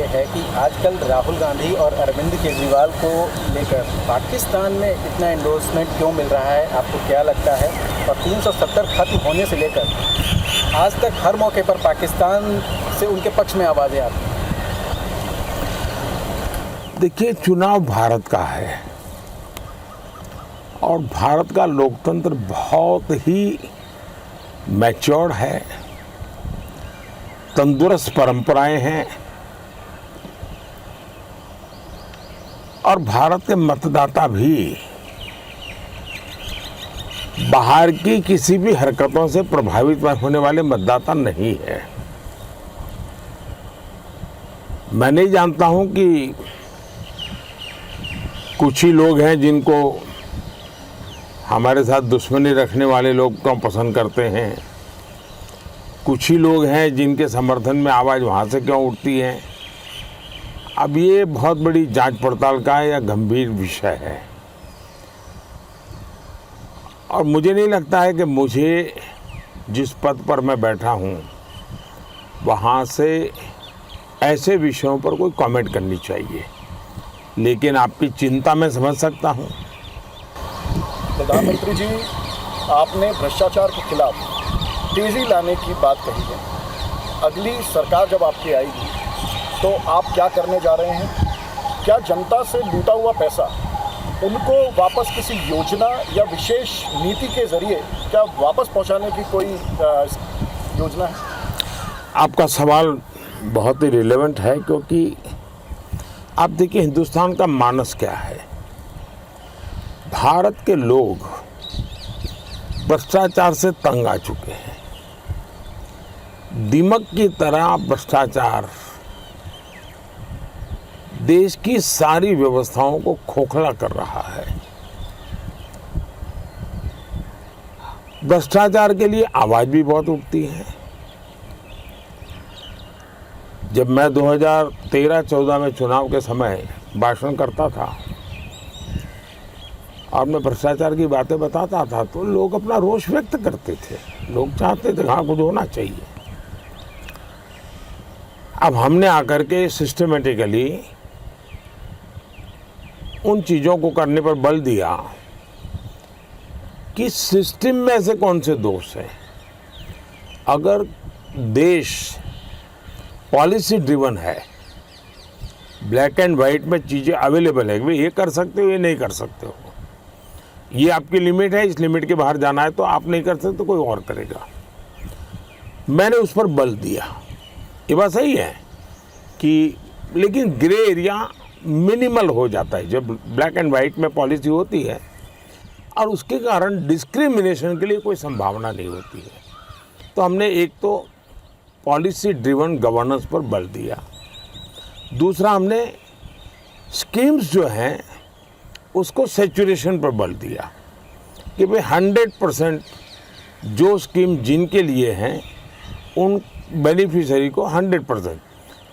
है कि आजकल राहुल गांधी और अरविंद केजरीवाल को लेकर पाकिस्तान में इतना एंडोर्समेंट क्यों मिल रहा है, आपको क्या लगता है? और 370 खत्म होने से लेकर आज तक हर मौके पर पाकिस्तान से उनके पक्ष में आवाज़ें आती हैं। देखिए, चुनाव भारत का है और भारत का लोकतंत्र बहुत ही मैच्योर्ड है, तंदुरुस्त परंपराएं हैं और भारत के मतदाता भी बाहर की किसी भी हरकतों से प्रभावित होने वाले मतदाता नहीं है। मैं नहीं जानता हूं कि कुछ ही लोग हैं जिनको हमारे साथ दुश्मनी रखने वाले लोग क्यों पसंद करते हैं, कुछ ही लोग हैं जिनके समर्थन में आवाज़ वहाँ से क्यों उठती है। अब ये बहुत बड़ी जांच पड़ताल का या गंभीर विषय है और मुझे नहीं लगता है कि मुझे जिस पद पर मैं बैठा हूँ वहाँ से ऐसे विषयों पर कोई कमेंट करनी चाहिए, लेकिन आपकी चिंता मैं समझ सकता हूँ। प्रधानमंत्री जी, आपने भ्रष्टाचार के खिलाफ तेजी लाने की बात कही है। अगली सरकार जब आपकी आएगी तो आप क्या करने जा रहे हैं? क्या जनता से लूटा हुआ पैसा उनको वापस किसी योजना या विशेष नीति के जरिए क्या वापस पहुंचाने की कोई योजना है? आपका सवाल बहुत ही रिलेवेंट है, क्योंकि आप देखिए हिंदुस्तान का मानस क्या है। भारत के लोग भ्रष्टाचार से तंग आ चुके हैं। दीमक की तरह भ्रष्टाचार देश की सारी व्यवस्थाओं को खोखला कर रहा है। भ्रष्टाचार के लिए आवाज भी बहुत उठती है। जब मैं 2013-14 में चुनाव के समय भाषण करता था और मैं भ्रष्टाचार की बातें बताता था तो लोग अपना रोष व्यक्त करते थे, लोग चाहते थे हाँ कुछ होना चाहिए। अब हमने आकर के सिस्टमेटिकली उन चीज़ों को करने पर बल दिया कि सिस्टम में से कौन से दोष हैं। अगर देश पॉलिसी ड्रिवन है, ब्लैक एंड वाइट में चीज़ें अवेलेबल है, ये कर सकते हो ये नहीं कर सकते हो, ये आपकी लिमिट है, इस लिमिट के बाहर जाना है तो आप नहीं कर सकते तो कोई और करेगा। मैंने उस पर बल दिया। ये बात सही है कि लेकिन ग्रे एरिया मिनिमल हो जाता है जब ब्लैक एंड वाइट में पॉलिसी होती है और उसके कारण डिस्क्रिमिनेशन के लिए कोई संभावना नहीं होती है। तो हमने एक तो पॉलिसी ड्रिवन गवर्नेंस पर बल दिया, दूसरा हमने स्कीम्स जो हैं उसको सैचुरेशन पर बल दिया कि भाई 100% जो स्कीम जिनके लिए हैं उन बेनिफिशियरी को 100%,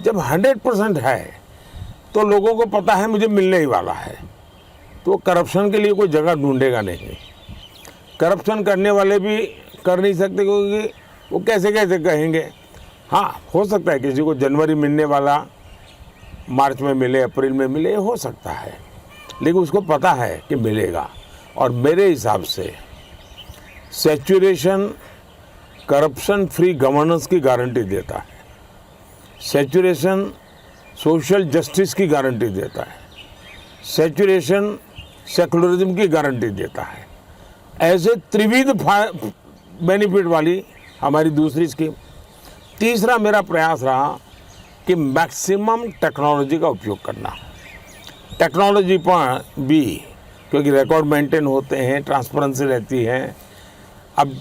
जब 100% है तो लोगों को पता है मुझे मिलने ही वाला है, तो करप्शन के लिए कोई जगह ढूंढेगा नहीं। करप्शन करने वाले भी कर नहीं सकते क्योंकि वो कैसे कैसे कहेंगे। हाँ, हो सकता है किसी को जनवरी मिलने वाला मार्च में मिले, अप्रैल में मिले, हो सकता है, लेकिन उसको पता है कि मिलेगा। और मेरे हिसाब से सैचुरेशन करप्शन फ्री गवर्नेंस की गारंटी देता है, सैचुरेशन सोशल जस्टिस की गारंटी देता है, सैचुरेशन सेकुलरिज्म की गारंटी देता है। ऐसे त्रिविध बेनिफिट वाली हमारी दूसरी स्कीम। तीसरा मेरा प्रयास रहा कि मैक्सिमम टेक्नोलॉजी का उपयोग करना। टेक्नोलॉजी पर भी, क्योंकि रिकॉर्ड मेंटेन होते हैं, ट्रांसपेरेंसी रहती है। अब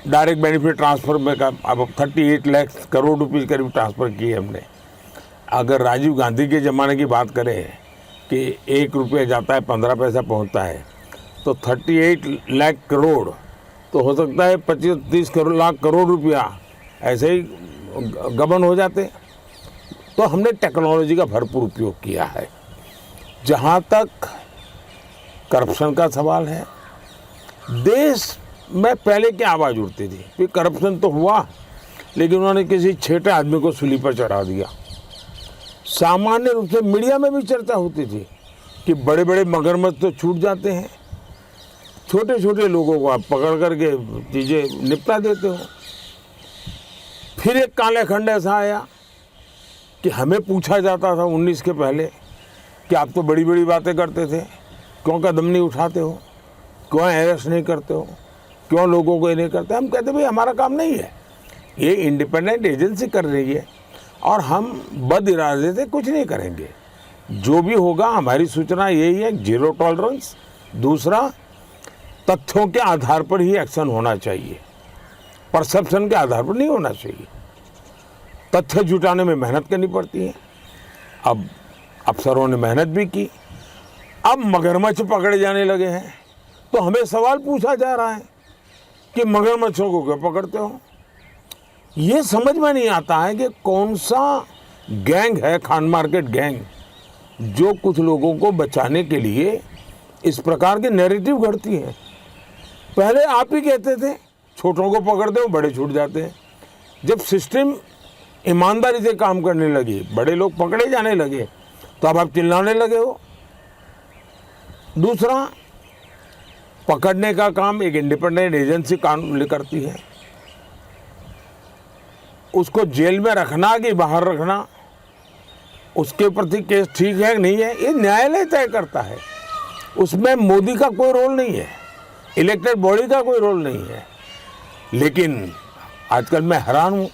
डायरेक्ट बेनिफिट ट्रांसफ़र में का अब 38 लाख करोड़ रुपये करीब ट्रांसफ़र किए हमने। अगर राजीव गांधी के ज़माने की बात करें कि 1 रुपया जाता है 15 पैसा पहुंचता है, तो 38 लाख करोड़ तो हो सकता है 25-30 लाख करोड़ रुपया ऐसे ही गबन हो जाते। तो हमने टेक्नोलॉजी का भरपूर उपयोग किया है। जहाँ तक करप्शन का सवाल है, देश में पहले क्या आवाज़ उठती थी कि करप्शन तो हुआ, लेकिन उन्होंने किसी छेटे आदमी को सूली पर चढ़ा दिया। सामान्य रूप से मीडिया में भी चर्चा होती थी कि बड़े बड़े मगरमच्छ तो छूट जाते हैं, छोटे छोटे लोगों को आप पकड़ करके चीज़ें निपटा देते हो। फिर एक काले खंड ऐसा आया कि हमें पूछा जाता था 19 के पहले कि आप तो बड़ी बड़ी बातें करते थे, क्यों कदम नहीं उठाते हो, क्यों अरेस्ट नहीं करते हो, क्यों लोगों को ये नहीं करते। हम कहते भाई हमारा काम नहीं है, ये इंडिपेंडेंट एजेंसी कर रही है और हम बद इरादे से कुछ नहीं करेंगे। जो भी होगा हमारी सूचना यही है, जीरो टॉलरेंस। दूसरा, तथ्यों के आधार पर ही एक्शन होना चाहिए, परसेप्शन के आधार पर नहीं होना चाहिए। तथ्य जुटाने में मेहनत करनी पड़ती है। अब अफसरों ने मेहनत भी की, अब मगरमच्छ पकड़े जाने लगे हैं तो हमें सवाल पूछा जा रहा है कि मगरमच्छों को क्यों पकड़ते हो। ये समझ में नहीं आता है कि कौन सा गैंग है, खान मार्केट गैंग, जो कुछ लोगों को बचाने के लिए इस प्रकार के नैरेटिव घड़ती है। पहले आप ही कहते थे छोटों को पकड़ते हो, बड़े छूट जाते हैं। जब सिस्टम ईमानदारी से काम करने लगी, बड़े लोग पकड़े जाने लगे, तो अब आप चिल्लाने लगे हो। दूसरा, पकड़ने का काम एक इंडिपेंडेंट एजेंसी कानून करती है, उसको जेल में रखना कि बाहर रखना, उसके प्रति केस ठीक है कि नहीं है, ये न्यायालय तय करता है। उसमें मोदी का कोई रोल नहीं है, इलेक्टेड बॉडी का कोई रोल नहीं है। लेकिन आजकल मैं हैरान हूँ।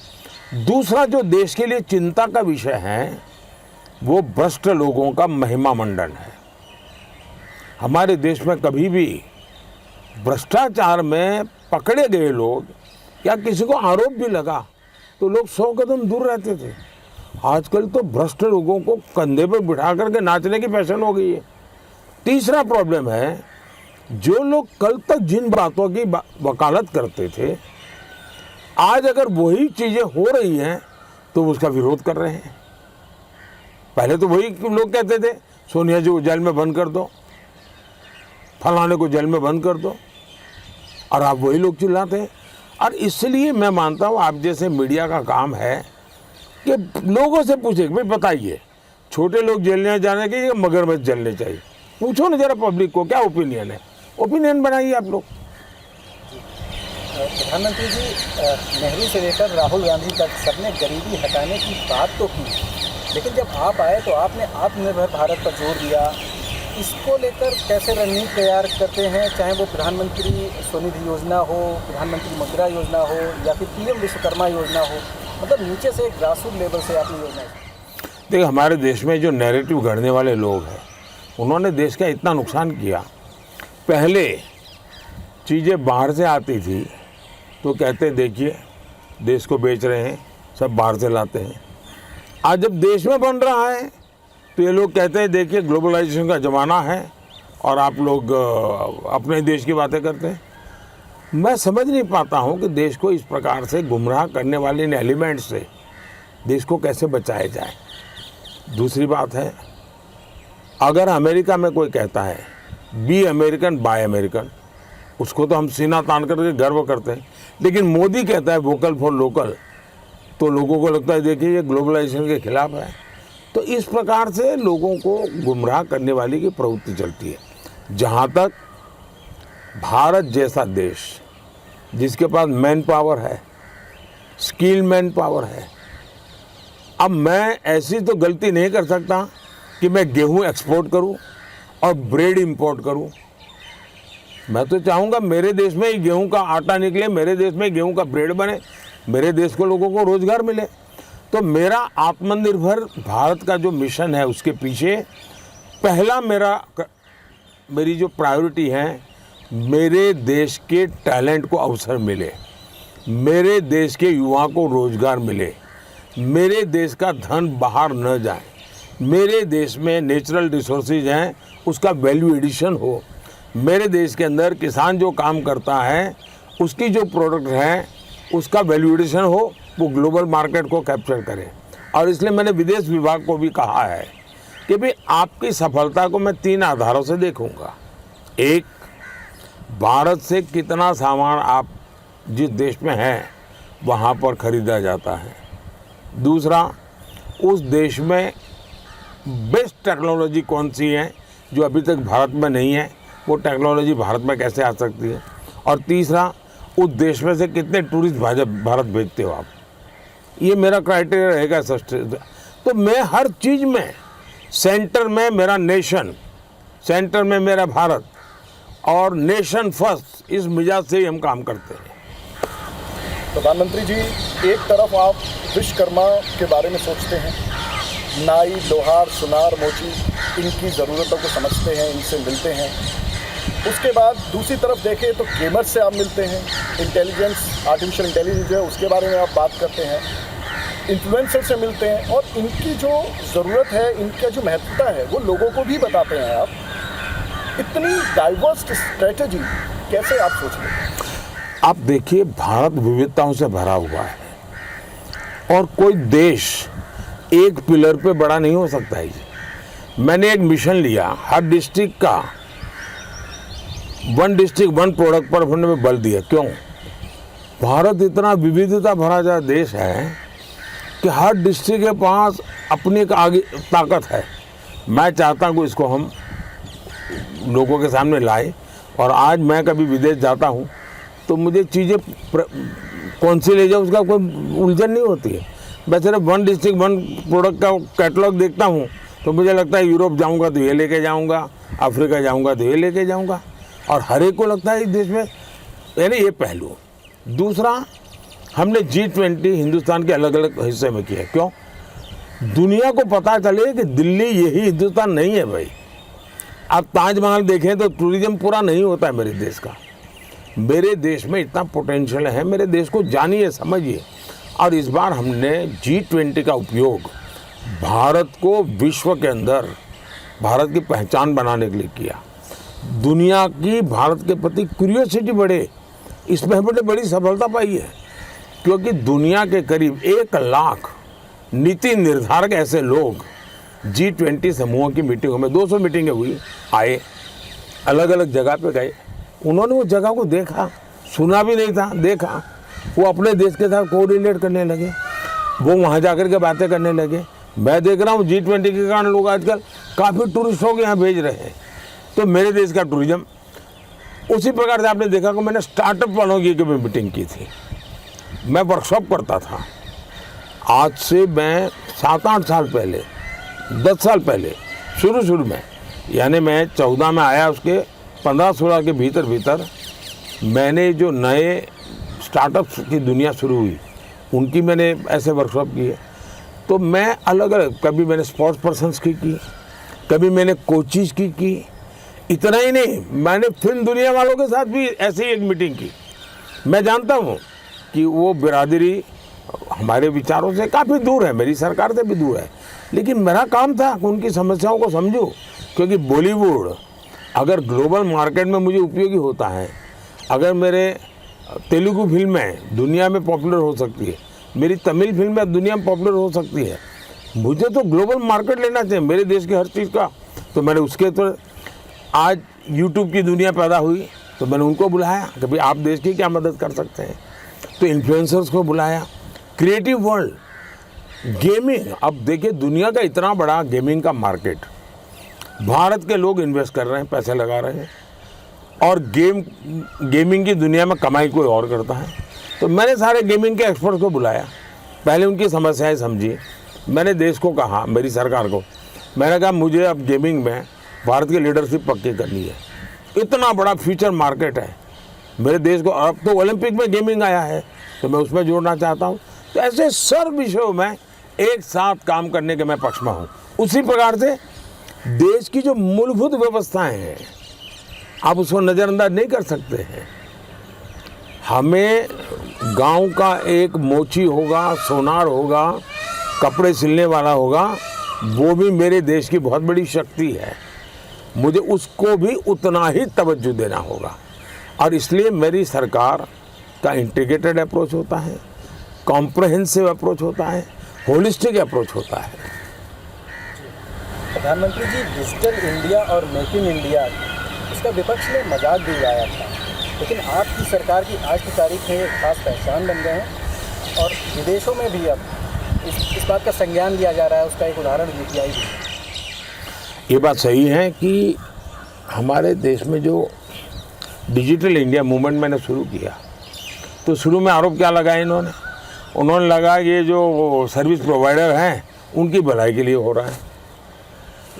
दूसरा जो देश के लिए चिंता का विषय है वो भ्रष्ट लोगों का महिमा मंडन है। हमारे देश में कभी भी भ्रष्टाचार में पकड़े गए लोग या किसी को आरोप भी लगा तो लोग 100 कदम दूर रहते थे। आजकल तो भ्रष्ट लोगों को कंधे पर बिठा करके नाचने की फैशन हो गई है। तीसरा प्रॉब्लम है, जो लोग कल तक जिन बातों की वकालत करते थे, आज अगर वही चीज़ें हो रही हैं तो उसका विरोध कर रहे हैं। पहले तो वही लोग कहते थे सोनिया जी को जेल में बंद कर दो, फलाने को जेल में बंद कर दो, और आप वही लोग चिल्लाते हैं। और इसलिए मैं मानता हूँ आप जैसे मीडिया का काम है कि लोगों से पूछे भाई बताइए, छोटे लोग जेल जाने के या मगरमच्छ जलने चाहिए? पूछो ना जरा पब्लिक को क्या ओपिनियन है, ओपिनियन बनाइए आप लोग। प्रधानमंत्री जी, नेहरू से लेकर राहुल गांधी तक सबने गरीबी हटाने की बात तो की, लेकिन जब आप आए तो आपने आत्मनिर्भर भारत पर जोर दिया। इसको लेकर कैसे रणनीति तैयार करते हैं, चाहे वो प्रधानमंत्री स्वनिधि योजना हो, प्रधानमंत्री मुद्रा योजना हो या फिर पीएम विश्वकर्मा योजना हो, मतलब नीचे से ग्रासरूट लेवल से आपने योजना। देखिए, हमारे देश में जो नैरेटिव गढ़ने वाले लोग हैं उन्होंने देश का इतना नुकसान किया। पहले चीज़ें बाहर से आती थी तो कहते देखिए देश को बेच रहे हैं, सब बाहर से लाते हैं। आज जब देश में बन रहा है तो ये लोग कहते हैं देखिए ग्लोबलाइजेशन का ज़माना है और आप लोग अपने देश की बातें करते हैं। मैं समझ नहीं पाता हूँ कि देश को इस प्रकार से गुमराह करने वाले इन एलिमेंट से देश को कैसे बचाया जाए। दूसरी बात है, अगर अमेरिका में कोई कहता है बी अमेरिकन बाय अमेरिकन, उसको तो हम सीना तान करके गर्व करते हैं, लेकिन मोदी कहता है वोकल फॉर लोकल, तो लोगों को लगता है देखिए ये ग्लोबलाइजेशन के खिलाफ है। तो इस प्रकार से लोगों को गुमराह करने वाली की प्रवृत्ति चलती है। जहाँ तक भारत जैसा देश जिसके पास मैन पावर है, स्किल मैन पावर है, अब मैं ऐसी तो गलती नहीं कर सकता कि मैं गेहूं एक्सपोर्ट करूं और ब्रेड इंपोर्ट करूं। मैं तो चाहूँगा मेरे देश में ही गेहूं का आटा निकले, मेरे देश में गेहूं का ब्रेड बने, मेरे देश के लोगों को रोजगार मिले। तो मेरा आत्मनिर्भर भारत का जो मिशन है उसके पीछे पहला मेरी जो प्रायोरिटी है, मेरे देश के टैलेंट को अवसर मिले, मेरे देश के युवा को रोजगार मिले, मेरे देश का धन बाहर न जाए, मेरे देश में नेचुरल रिसोर्सेज हैं उसका वैल्यू एडिशन हो, मेरे देश के अंदर किसान जो काम करता है उसकी जो प्रोडक्ट है उसका वैल्यू एडिशन हो, वो ग्लोबल मार्केट को कैप्चर करे। और इसलिए मैंने विदेश विभाग को भी कहा है कि भाई आपकी सफलता को मैं 3 आधारों से देखूंगा। एक, भारत से कितना सामान आप जिस देश में हैं वहाँ पर खरीदा जाता है। दूसरा, उस देश में बेस्ट टेक्नोलॉजी कौन सी है जो अभी तक भारत में नहीं है, वो टेक्नोलॉजी भारत में कैसे आ सकती है, और तीसरा उस देश में से कितने टूरिस्ट भारत भेजते हो आप, ये मेरा क्राइटेरिया रहेगा सस्टेन। तो मैं हर चीज़ में सेंटर में मेरा नेशन, सेंटर में मेरा भारत और नेशन फर्स्ट, इस मिजाज से ही हम काम करते हैं। प्रधानमंत्री जी, एक तरफ आप विश्वकर्मा के बारे में सोचते हैं, नाई, लोहार, सुनार, मोची, इनकी ज़रूरतों को समझते हैं, इनसे मिलते हैं। उसके बाद दूसरी तरफ देखें तो गेमर्स से आप मिलते हैं, इंटेलिजेंस, आर्टिफिशियल इंटेलिजेंस जो है उसके बारे में आप बात करते हैं, इन्फ्लुएंसर से मिलते हैं, और इनकी जो ज़रूरत है, इनका जो महत्वता है वो लोगों को भी बताते हैं आप। इतनी डाइवर्स स्ट्रेटजी कैसे आप सोच रहे हैं? आप देखिए, भारत विविधताओं से भरा हुआ है और कोई देश एक पिलर पे बड़ा नहीं हो सकता है जी। मैंने एक मिशन लिया, हर डिस्ट्रिक्ट का वन डिस्ट्रिक्ट वन प्रोडक्ट पर हमने बल दिया। क्यों? भारत इतना विविधता भरा देश है कि हर डिस्ट्रिक्ट के पास अपनी एक आगे ताकत है। मैं चाहता हूँ इसको हम लोगों के सामने लाए, और आज मैं कभी विदेश जाता हूँ तो मुझे चीज़ें कौन सी ले जाऊँ उसका कोई उलझन नहीं होती है। मैं सिर्फ वन डिस्ट्रिक्ट वन प्रोडक्ट का कैटलॉग देखता हूँ तो मुझे लगता है यूरोप जाऊँगा तो ये लेके जाऊँगा, अफ्रीका जाऊँगा तो ये लेके जाऊँगा, और हर एक को लगता है इस देश में, यानी ये पहलू। दूसरा, हमने G20 हिंदुस्तान के अलग अलग हिस्से में किया। क्यों? दुनिया को पता चले कि दिल्ली यही हिंदुस्तान नहीं है भाई। आप ताजमहल देखें तो टूरिज्म पूरा नहीं होता है मेरे देश का। मेरे देश में इतना पोटेंशियल है, मेरे देश को जानिए, समझिए। और इस बार हमने G20 का उपयोग भारत को विश्व के अंदर भारत की पहचान बनाने के लिए किया। दुनिया की भारत के प्रति क्यूरियोसिटी बढ़े, इसमें हमने बड़ी सफलता पाई है, क्योंकि दुनिया के करीब 1 लाख नीति निर्धारक ऐसे लोग G20 समूहों की मीटिंगों में, 200 मीटिंगें हुई, आए, अलग अलग जगह पे गए। उन्होंने वो जगह को देखा, सुना भी नहीं था, देखा, वो अपने देश के साथ कोरिलेट करने लगे, वो वहाँ जाकर के बातें करने लगे। मैं देख रहा हूँ G20 के कारण लोग आजकल काफ़ी टूरिस्टों को यहाँ भेज रहे हैं, तो मेरे देश का टूरिज्म। उसी प्रकार से आपने देखा कि मैंने स्टार्टअप वालों की कभी मीटिंग की थी, मैं वर्कशॉप करता था। आज से मैं 7-8 साल पहले, 10 साल पहले, शुरू में, यानी मैं 14 में आया, उसके 15-16 के भीतर मैंने जो नए स्टार्टअप्स की दुनिया शुरू हुई उनकी मैंने ऐसे वर्कशॉप किए। तो मैं अलग अलग, कभी मैंने स्पोर्ट्स पर्सन्स की, कभी मैंने कोचिज की। इतना ही नहीं, मैंने फिल्म दुनिया वालों के साथ भी ऐसे ही एक मीटिंग की। मैं जानता हूँ कि वो बिरादरी हमारे विचारों से काफ़ी दूर है, मेरी सरकार से भी दूर है, लेकिन मेरा काम था कि उनकी समस्याओं को समझूं, क्योंकि बॉलीवुड अगर ग्लोबल मार्केट में मुझे उपयोगी होता है, अगर मेरे तेलुगु फिल्में दुनिया में पॉपुलर हो सकती है, मेरी तमिल फिल्में दुनिया में पॉपुलर हो सकती है, मुझे तो ग्लोबल मार्केट लेना चाहिए मेरे देश की हर चीज़ का। तो मैंने उसके तो आज यूट्यूब की दुनिया पैदा हुई, तो मैंने उनको बुलाया कि भाई आप देश की क्या मदद कर सकते हैं। तो इन्फ्लुएंसर्स को बुलाया, क्रिएटिव वर्ल्ड, गेमिंग। अब देखिए, दुनिया का इतना बड़ा गेमिंग का मार्केट, भारत के लोग इन्वेस्ट कर रहे हैं, पैसे लगा रहे हैं, और गेमिंग की दुनिया में कमाई कोई और करता है। तो मैंने सारे गेमिंग के एक्सपर्ट्स को बुलाया, पहले उनकी समस्याएं समझी। मैंने देश को कहा, मेरी सरकार को, मैंने कहा मुझे अब गेमिंग में भारत की लीडरशिप पक्की करनी है। इतना बड़ा फ्यूचर मार्केट है मेरे देश को, अब तो ओलंपिक में गेमिंग आया है, तो मैं उसमें जोड़ना चाहता हूँ। तो ऐसे सर्व विषयों में एक साथ काम करने के मैं पक्ष में हूँ। उसी प्रकार से देश की जो मूलभूत व्यवस्थाएं हैं, आप उसको नज़रअंदाज नहीं कर सकते हैं। हमें गांव का एक मोची होगा, सोनार होगा, कपड़े सिलने वाला होगा, वो भी मेरे देश की बहुत बड़ी शक्ति है। मुझे उसको भी उतना ही तवज्जो देना होगा, और इसलिए मेरी सरकार का इंटीग्रेटेड अप्रोच होता है, कॉम्प्रहेंसिव अप्रोच होता है, होलिस्टिक अप्रोच होता है। प्रधानमंत्री जी, डिजिटल इंडिया और मेक इन इंडिया, इसका विपक्ष ने मजाक भी उड़ाया था, लेकिन आपकी सरकार की आज की तारीख में एक खास पहचान बन गए हैं, और विदेशों में भी अब इस बात का संज्ञान लिया जा रहा है। उसका एक उदाहरण यूपीआई भी। ये बात सही है कि हमारे देश में जो डिजिटल इंडिया मूवमेंट मैंने शुरू किया, तो शुरू में आरोप क्या लगाया उन्होंने लगा ये जो सर्विस प्रोवाइडर हैं उनकी भलाई के लिए हो रहा है।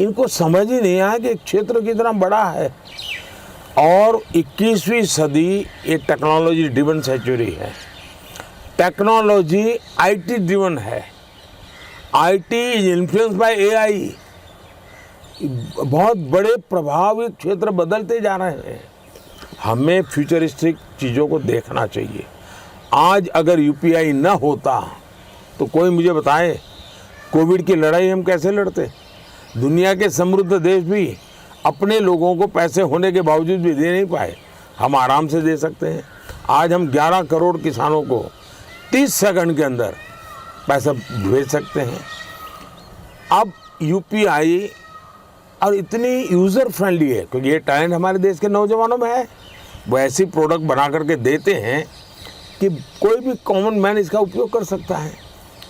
इनको समझ ही नहीं आया कि क्षेत्र कितना बड़ा है और 21वीं सदी एक टेक्नोलॉजी ड्रिवन सेंचुरी है। टेक्नोलॉजी आईटी ड्रिवन है। IT is influence by AI. बहुत बड़े प्रभावित क्षेत्र बदलते जा रहे हैं। हमें फ्यूचरिस्टिक चीज़ों को देखना चाहिए। आज अगर यूपीआई न होता तो कोई मुझे बताए कोविड की लड़ाई हम कैसे लड़ते। दुनिया के समृद्ध देश भी अपने लोगों को पैसे होने के बावजूद भी दे नहीं पाए, हम आराम से दे सकते हैं। आज हम 11 करोड़ किसानों को 30 सेकंड के अंदर पैसा भेज सकते हैं। अब यूपीआई और इतनी यूज़र फ्रेंडली है क्योंकि ये टैलेंट हमारे देश के नौजवानों में है। वो ऐसी प्रोडक्ट बना करके देते हैं कि कोई भी कॉमन मैन इसका उपयोग कर सकता है।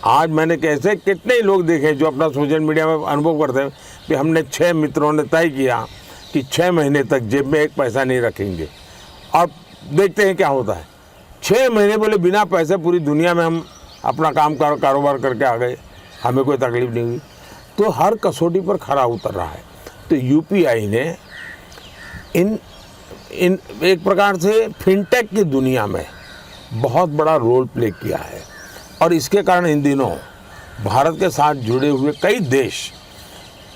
आज मैंने कैसे कितने ही लोग देखे जो अपना सोशल मीडिया में अनुभव करते हैं कि हमने 6 मित्रों ने तय किया कि 6 महीने तक जेब में एक पैसा नहीं रखेंगे और देखते हैं क्या होता है। 6 महीने बोले बिना पैसे पूरी दुनिया में हम अपना कारोबार करके आ गए, हमें कोई तकलीफ नहीं हुई। तो हर कसौटी पर खरा उतर रहा है। तो यूपीआई ने इन एक प्रकार से फिनटेक की दुनिया में बहुत बड़ा रोल प्ले किया है और इसके कारण इन दिनों भारत के साथ जुड़े हुए कई देश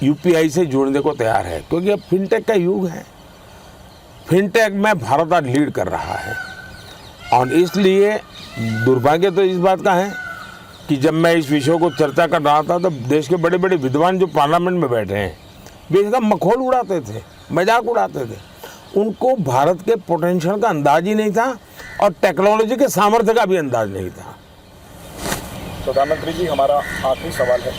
यूपीआई से जुड़ने को तैयार है क्योंकि अब फिनटेक का युग है। फिनटेक में भारत आज लीड कर रहा है और इसलिए दुर्भाग्य तो इस बात का है कि जब मैं इस विषय को चर्चा कर रहा था तो देश के बड़े बड़े विद्वान जो पार्लियामेंट में बैठे हैं वे इसका मखौल उड़ाते थे, मजाक उड़ाते थे। उनको भारत के पोटेंशियल का अंदाज ही नहीं था और टेक्नोलॉजी के सामर्थ्य का भी अंदाज नहीं था। प्रधानमंत्री जी, हमारा आखिरी सवाल है,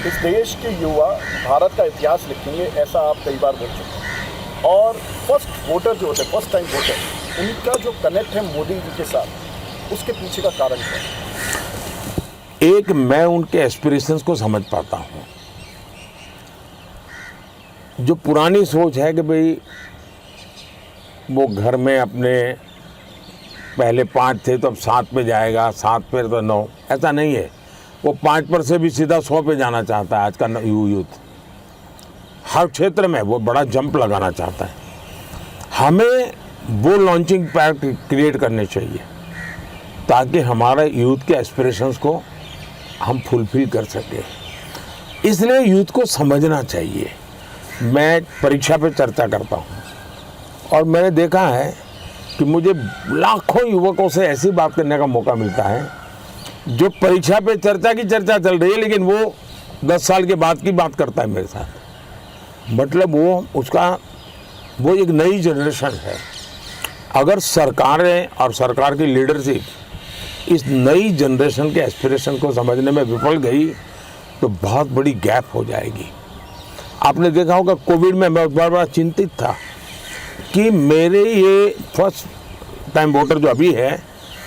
इस देश के युवा भारत का इतिहास लिखेंगे ऐसा आप कई बार बोल चुके हैं और फर्स्ट वोटर जो होते हैं, फर्स्ट टाइम वोटर, उनका जो कनेक्ट है मोदी जी के साथ, उसके पीछे का कारण क्या है? एक, मैं उनके एस्पिरेशंस को समझ पाता हूँ। जो पुरानी सोच है कि भाई वो घर में अपने पहले 5 थे तो अब 7 पे जाएगा, 7 पे तो 9, ऐसा नहीं है। वो 5 पर से भी सीधा 100 पे जाना चाहता है। आज का यूथ हर क्षेत्र में वो बड़ा जंप लगाना चाहता है। हमें वो लॉन्चिंग पैड क्रिएट करने चाहिए ताकि हमारे यूथ के एस्पिरेशंस को हम फुलफिल कर सकें। इसलिए यूथ को समझना चाहिए। मैं परीक्षा पे चर्चा करता हूँ और मैंने देखा है कि मुझे लाखों युवकों से ऐसी बात करने का मौका मिलता है जो परीक्षा पे चर्चा की चर्चा चल रही है लेकिन वो 10 साल के बाद की बात करता है मेरे साथ। मतलब वो एक नई जनरेशन है। अगर सरकारें और सरकार की लीडरशिप इस नई जनरेशन के एस्पिरेशन को समझने में विफल गई तो बहुत बड़ी गैप हो जाएगी। आपने देखा होगा कोविड में मैं बड़ा चिंतित था कि मेरे ये फर्स्ट टाइम वोटर जो अभी है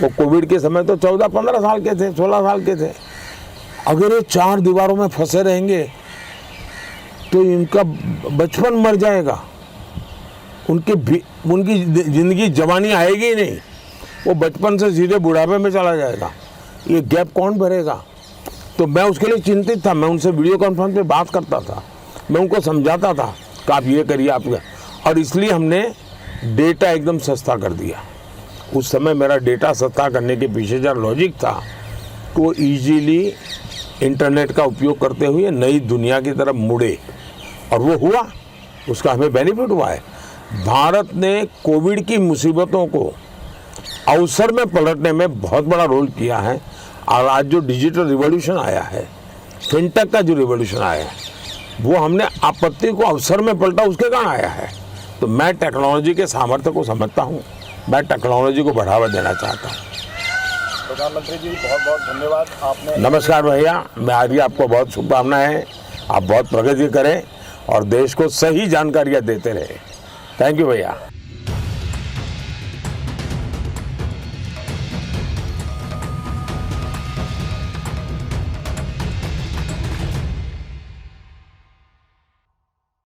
वो कोविड के समय तो 14-15 साल के थे, 16 साल के थे। अगर ये 4 दीवारों में फंसे रहेंगे तो इनका बचपन मर जाएगा, उनकी ज़िंदगी जवानी आएगी ही नहीं, वो बचपन से सीधे बुढ़ापे में चला जाएगा। ये गैप कौन भरेगा? तो मैं उसके लिए चिंतित था। मैं उनसे वीडियो कॉन्फ्रेंस पे बात करता था, मैं उनको समझाता था कि आप ये करिए, आप। और इसलिए हमने डेटा एकदम सस्ता कर दिया। उस समय मेरा डेटा सस्ता करने के पीछे जो लॉजिक था कि वो ईजीली इंटरनेट का उपयोग करते हुए नई दुनिया की तरफ मुड़े और वो हुआ, उसका हमें बेनिफिट हुआ है। भारत ने कोविड की मुसीबतों को अवसर में पलटने में बहुत बड़ा रोल किया है और आज जो डिजिटल रिवॉल्यूशन आया है, फिनटेक का जो रिवॉल्यूशन आया है, वो हमने आपत्ति को अवसर में पलटा, उसके कारण आया है। तो मैं टेक्नोलॉजी के सामर्थ्य को समझता हूँ, मैं टेक्नोलॉजी को बढ़ावा देना चाहता हूँ। प्रधानमंत्री जी, बहुत बहुत धन्यवाद। आपने नमस्कार भैया, मैं आगे आपको बहुत शुभकामनाएं। आप बहुत प्रगति करें और देश को सही जानकारियाँ देते रहें। थैंक यू भैया।